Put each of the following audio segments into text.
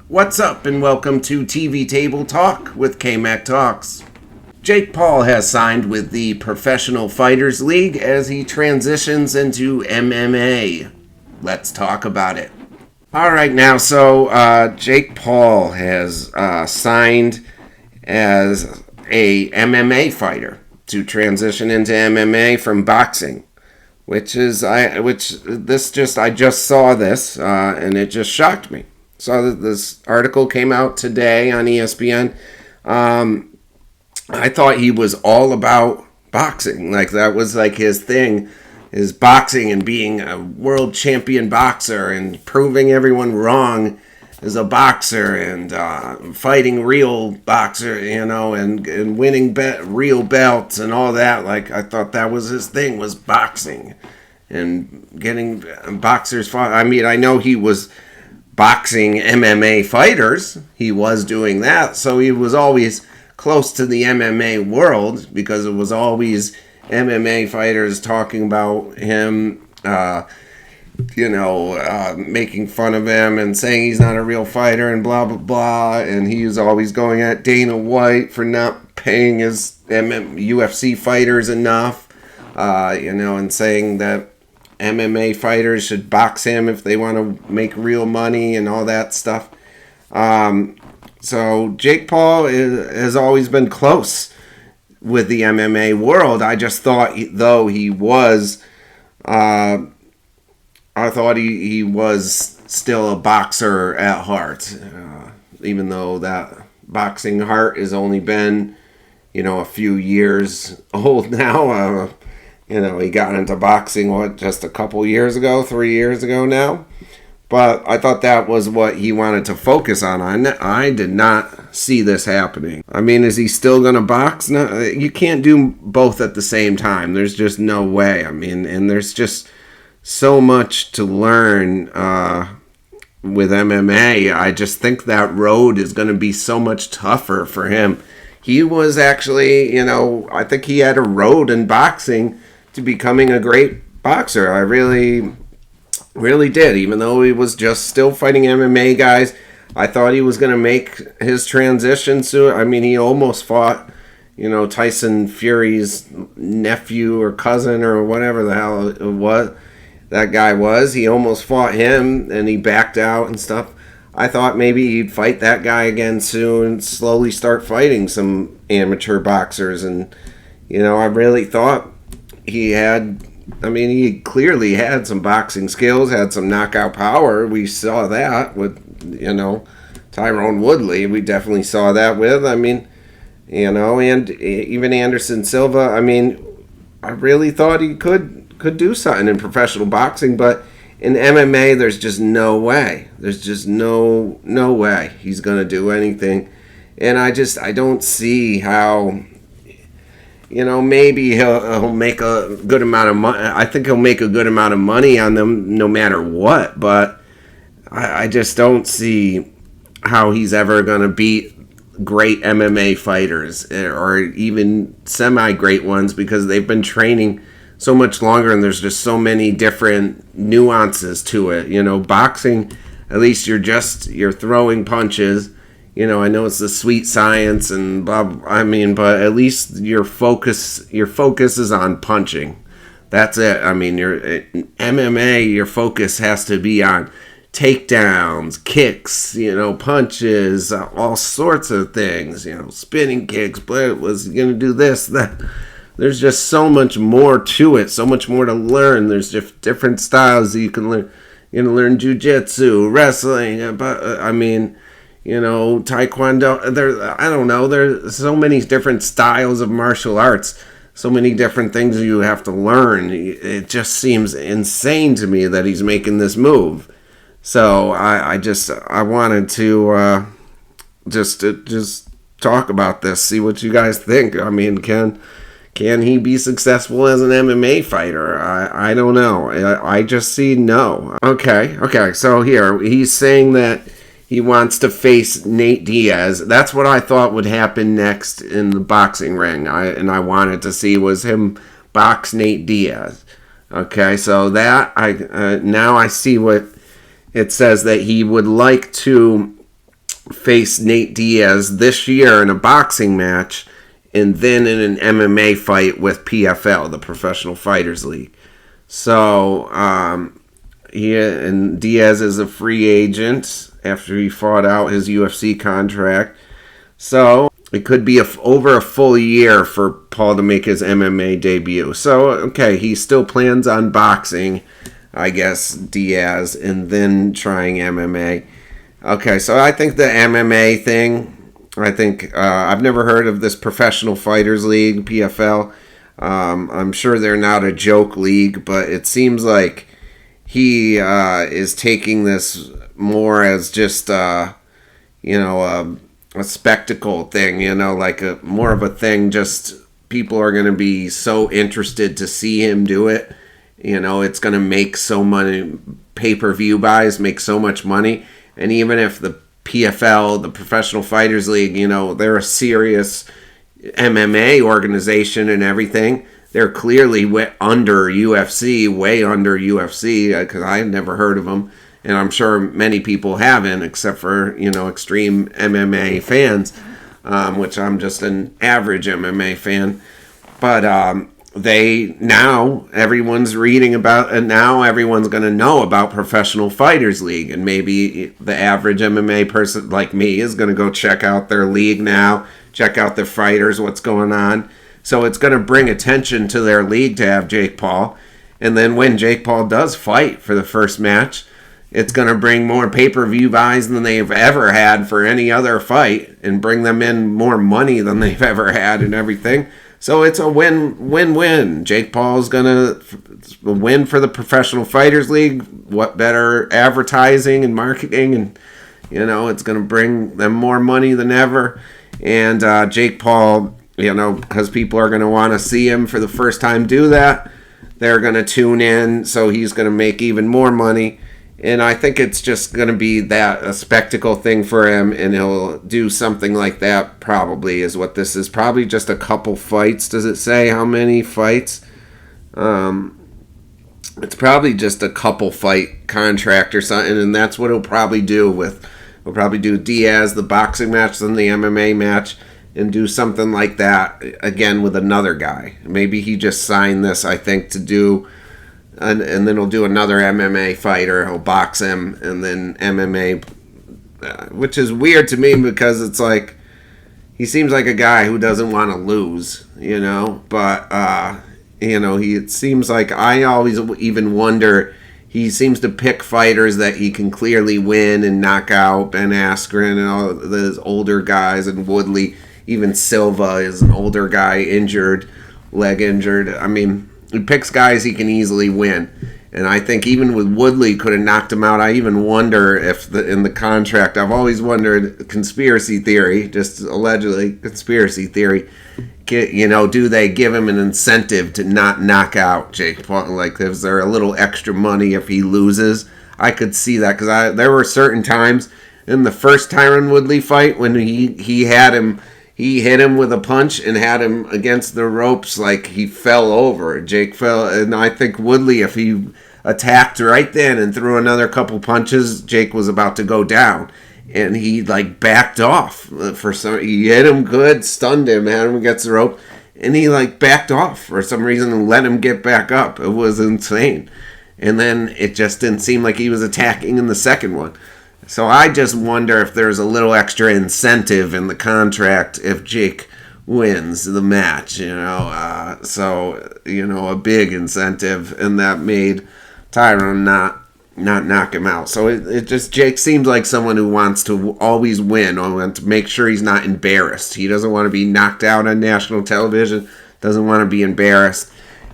What's up and welcome to TV Table Talk with KMaccTalks. Jake Paul has signed with the Professional Fighters League as he transitions into MMA. Let's talk about it. Alright now, so Jake Paul has signed as a MMA fighter to transition into MMA from boxing. I just saw this and it just shocked me. So this article came out today on ESPN. I thought he was all about boxing. Like that was like his thing, is boxing and being a world champion boxer and proving everyone wrong as a boxer and fighting real boxer, and winning real belts and all that. Like I thought that was his thing, was boxing and getting boxers fought. I mean, I know he was boxing MMA fighters. He was doing that, so he was always close to the MMA world because it was always MMA fighters talking about him, making fun of him and saying he's not a real fighter and blah blah blah. And he was always going at Dana White for not paying his UFC fighters enough, and saying that MMA fighters should box him if they want to make real money and all that stuff. So Jake Paul has always been close with the MMA world. I just thought, though, he was still a boxer at heart, even though that boxing heart has only been, a few years old now. He got into boxing, just a couple years ago, 3 years ago now. But I thought that was what he wanted to focus on. I did not see this happening. I mean, is he still going to box? No, you can't do both at the same time. There's just no way. I mean, and there's just so much to learn with MMA. I just think that road is going to be so much tougher for him. He was actually, I think he had a road in boxing to becoming a great boxer. I really did. Even though he was just still fighting MMA guys, I thought he was going to make his transition soon. I mean, he almost fought, Tyson Fury's nephew or cousin or whatever the hell it was that guy was. He almost fought him and he backed out and stuff. I thought maybe he'd fight that guy again soon, slowly start fighting some amateur boxers. And, I really thought he clearly had some boxing skills, had some knockout power. We saw that with, Tyrone Woodley. We definitely saw that with, and even Anderson Silva. I mean, I really thought he could do something in professional boxing, but in MMA, there's just no way. There's just no way he's going to do anything. And I don't see how... maybe he'll make a good amount of money. I think he'll make a good amount of money on them no matter what. But I just don't see how he's ever going to beat great MMA fighters or even semi-great ones, because they've been training so much longer and there's just so many different nuances to it. Boxing, at least you're throwing punches. I know it's the sweet science and blah, but at least your focus is on punching. That's it. I mean, MMA, your focus has to be on takedowns, kicks, punches, all sorts of things, spinning kicks, but was going to do this, that. There's just so much more to it, so much more to learn. There's different styles that you can learn. You're going to learn jiu-jitsu, wrestling, taekwondo. There's so many different styles of martial arts, so many different things you have to learn. It just seems insane to me that he's making this move. So I wanted to just talk about this, see what you guys think. I mean, can he be successful as an MMA fighter? I don't know. I just see no. Okay. So here he's saying that he wants to face Nate Diaz. That's what I thought would happen next in the boxing ring. I wanted to see was him box Nate Diaz. Okay, so that now I see what it says, that he would like to face Nate Diaz this year in a boxing match, and then in an MMA fight with PFL, the Professional Fighters League. So, and Diaz is a free agent after he fought out his UFC contract. So, it could be over a full year for Paul to make his MMA debut. So, okay, he still plans on boxing, I guess, Diaz, and then trying MMA. Okay, so I think the MMA thing, I've never heard of this Professional Fighters League, PFL. I'm sure they're not a joke league, but it seems like he is taking this more as just, a spectacle thing, like more of a thing. Just people are going to be so interested to see him do it. It's going to make so money, pay-per-view buys make so much money. And even if the PFL, the Professional Fighters League, they're a serious MMA organization and everything, they're clearly way under UFC, because I had never heard of them. And I'm sure many people haven't, except for, extreme MMA fans, which I'm just an average MMA fan. But everyone's reading about, and now everyone's going to know about Professional Fighters League. And maybe the average MMA person like me is going to go check out their league now, check out the fighters, what's going on. So it's going to bring attention to their league to have Jake Paul. And then when Jake Paul does fight for the first match, it's going to bring more pay-per-view buys than they've ever had for any other fight, and bring them in more money than they've ever had and everything. So it's a win-win-win. Jake Paul's going to win for the Professional Fighters League. What better advertising and marketing? And, it's going to bring them more money than ever. And Jake Paul, because people are going to want to see him for the first time do that, they're going to tune in. So he's going to make even more money. And I think it's just going to be a spectacle thing for him, and he'll do something like that probably is what this is. Probably just a couple fights. Does it say how many fights? It's probably just a couple fight contract or something, and that's what he'll probably do he'll probably do Diaz, the boxing match, then the MMA match, and do something like that again with another guy. Maybe he just signed this, I think, to do... And then he'll do another MMA fighter. He'll box him, and then MMA, which is weird to me because it's like he seems like a guy who doesn't want to lose, But it seems like I always even wonder. He seems to pick fighters that he can clearly win and knock out. Ben Askren and all those older guys, and Woodley, even Silva is an older guy, leg injured. I mean. He picks guys he can easily win. And I think even with Woodley could have knocked him out. I even wonder if in the contract, I've always wondered, conspiracy theory, just allegedly conspiracy theory, do they give him an incentive to not knock out Jake Paul? Like, is there a little extra money if he loses? I could see that because there were certain times in the first Tyron Woodley fight when he had him. He hit him with a punch and had him against the ropes like he fell over. Jake fell, and I think Woodley, if he attacked right then and threw another couple punches, Jake was about to go down. And he backed off. He hit him good, stunned him, had him against the rope, and he backed off for some reason and let him get back up. It was insane. And then it just didn't seem like he was attacking in the second one. So I just wonder if there's a little extra incentive in the contract if Jake wins the match, a big incentive, and that made Tyron not knock him out. So it just, Jake seems like someone who wants to always win, or wants to make sure he's not embarrassed. He doesn't want to be knocked out on national television, doesn't want to be embarrassed.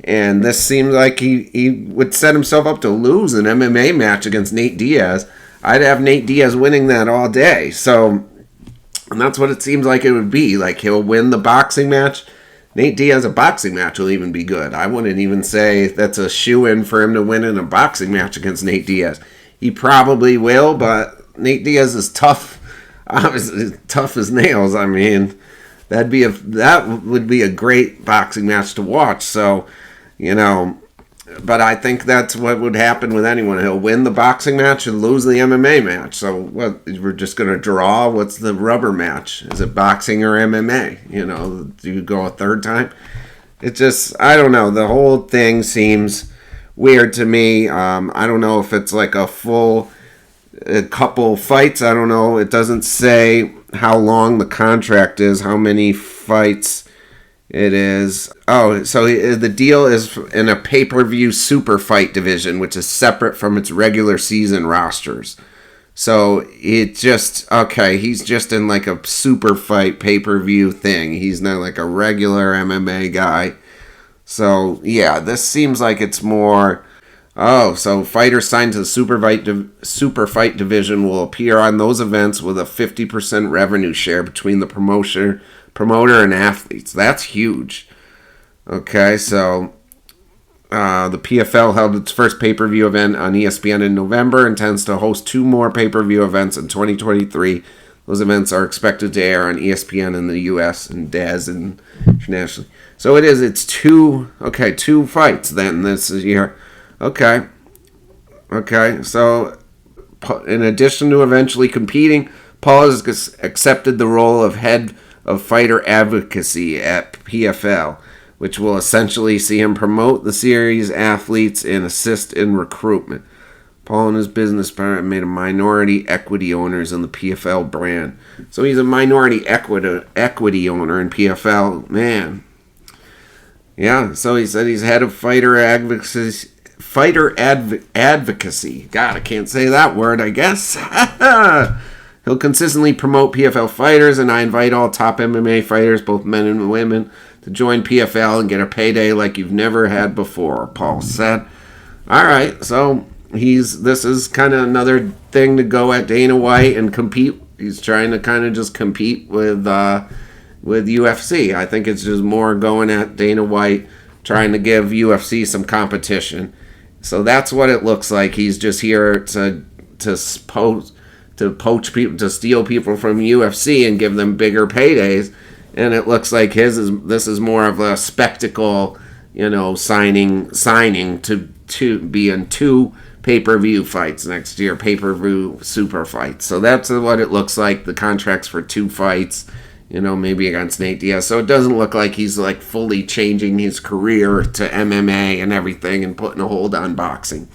And this seems like he would set himself up to lose an MMA match against Nate Diaz. I'd have Nate Diaz winning that all day. So, and that's what it seems like it would be. He'll win the boxing match. Nate Diaz, a boxing match will even be good. I wouldn't even say that's a shoo-in for him to win in a boxing match against Nate Diaz. He probably will, but Nate Diaz is tough. Obviously, tough as nails. I mean, that would be a great boxing match to watch. So, but I think that's what would happen with anyone. He'll win the boxing match and lose the MMA match. So what? We're just going to draw. What's the rubber match? Is it boxing or MMA? You know, do you go a third time? It just, I don't know. The whole thing seems weird to me. I don't know if it's like a couple fights. I don't know. It doesn't say how long the contract is, how many fights it is. Oh, so the deal is in a pay-per-view super fight division, which is separate from its regular season rosters. So it just, okay, he's just in like a super fight pay-per-view thing. He's not like a regular MMA guy. So yeah, this seems like it's more, so fighters signed to the super fight division will appear on those events with a 50% revenue share between the promoter and athletes. That's huge. Okay, so the PFL held its first pay-per-view event on ESPN in November and intends to host 2 more pay-per-view events in 2023. Those events are expected to air on ESPN in the U.S. and DAZ internationally. So it's 2 fights then this year. Okay, so in addition to eventually competing, Paul has accepted the role of head of fighter advocacy at PFL, which will essentially see him promote the series athletes and assist in recruitment. Paul and his business partner made a minority equity owners in the PFL brand. So he's a minority equity owner in PFL. Man. Yeah, so he said he's head of fighter advocacy. God, I can't say that word, I guess. He'll consistently promote PFL fighters, and I invite all top MMA fighters, both men and women, to join PFL and get a payday like you've never had before, Paul said. All right, so this is kind of another thing to go at Dana White and compete. He's trying to kind of just compete with UFC. I think it's just more going at Dana White, trying to give UFC some competition. So that's what it looks like. He's just here to poach people, to steal people from UFC and give them bigger paydays. And it looks like this is more of a spectacle, signing to be in 2 pay-per-view fights next year, pay-per-view super fights. So that's what it looks like. The contract's for 2 fights, maybe against Nate Diaz. So it doesn't look like he's like fully changing his career to MMA and everything and putting a hold on boxing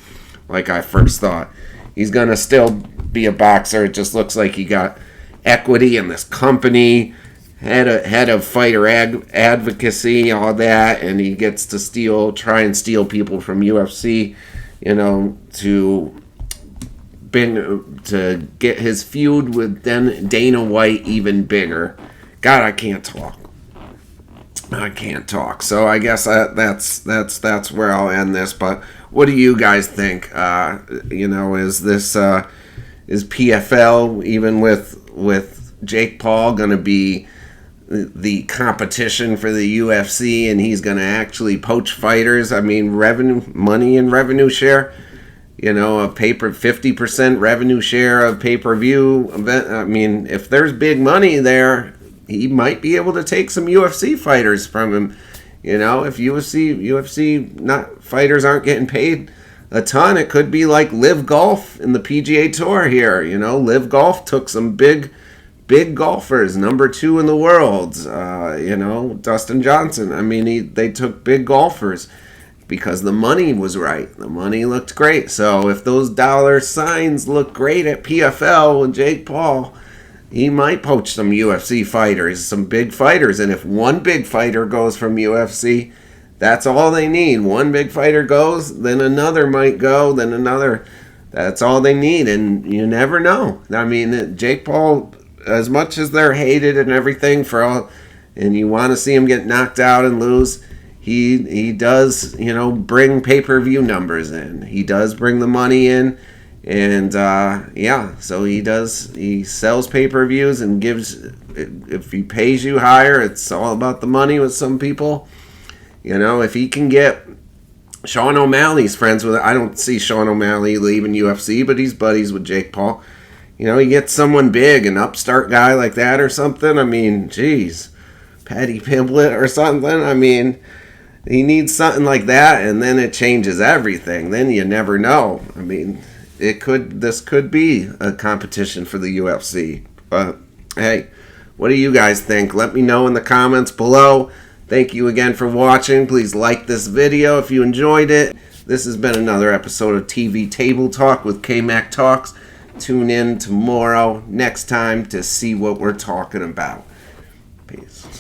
like I first thought. He's going to still be a boxer. It just looks like he got equity in this company, head of fighter advocacy, all that, and he gets to try and steal people from UFC, to get his feud with Dana White even bigger. God, I can't talk. So I guess that's where I'll end this. But what do you guys think? Is PFL, even with Jake Paul, going to be the competition for the UFC, and he's going to actually poach fighters? I mean, money and revenue share. A 50% revenue share of pay-per-view event. I mean, if there's big money there, he might be able to take some UFC fighters from him. If UFC fighters aren't getting paid a ton, it could be like Live Golf in the PGA Tour here. Live Golf took some big golfers, number 2 in the world. Dustin Johnson. I mean, they took big golfers because the money was right. The money looked great. So if those dollar signs look great at PFL with Jake Paul, he might poach some UFC fighters, some big fighters. And if one big fighter goes from UFC, that's all they need. One big fighter goes, then another might go, then another. That's all they need. And you never know. I mean, Jake Paul, as much as they're hated and everything and you want to see him get knocked out and lose, he does, bring pay-per-view numbers in. He does bring the money in. And, so he sells pay-per-views and if he pays you higher, it's all about the money with some people. If he can get Sean O'Malley's friends with it. I don't see Sean O'Malley leaving UFC, but he's buddies with Jake Paul. He gets someone big, an upstart guy like that or something. I mean, geez, Paddy Pimblett or something. I mean, He needs something like that, and then it changes everything. Then you never know. I mean, this could be a competition for the UFC. But hey, what do you guys think? Let me know in the comments below. Thank you again for watching. Please like this video if you enjoyed it. This has been another episode of TV Table Talk with KMaccTalks. Tune in tomorrow, next time, to see what we're talking about. Peace.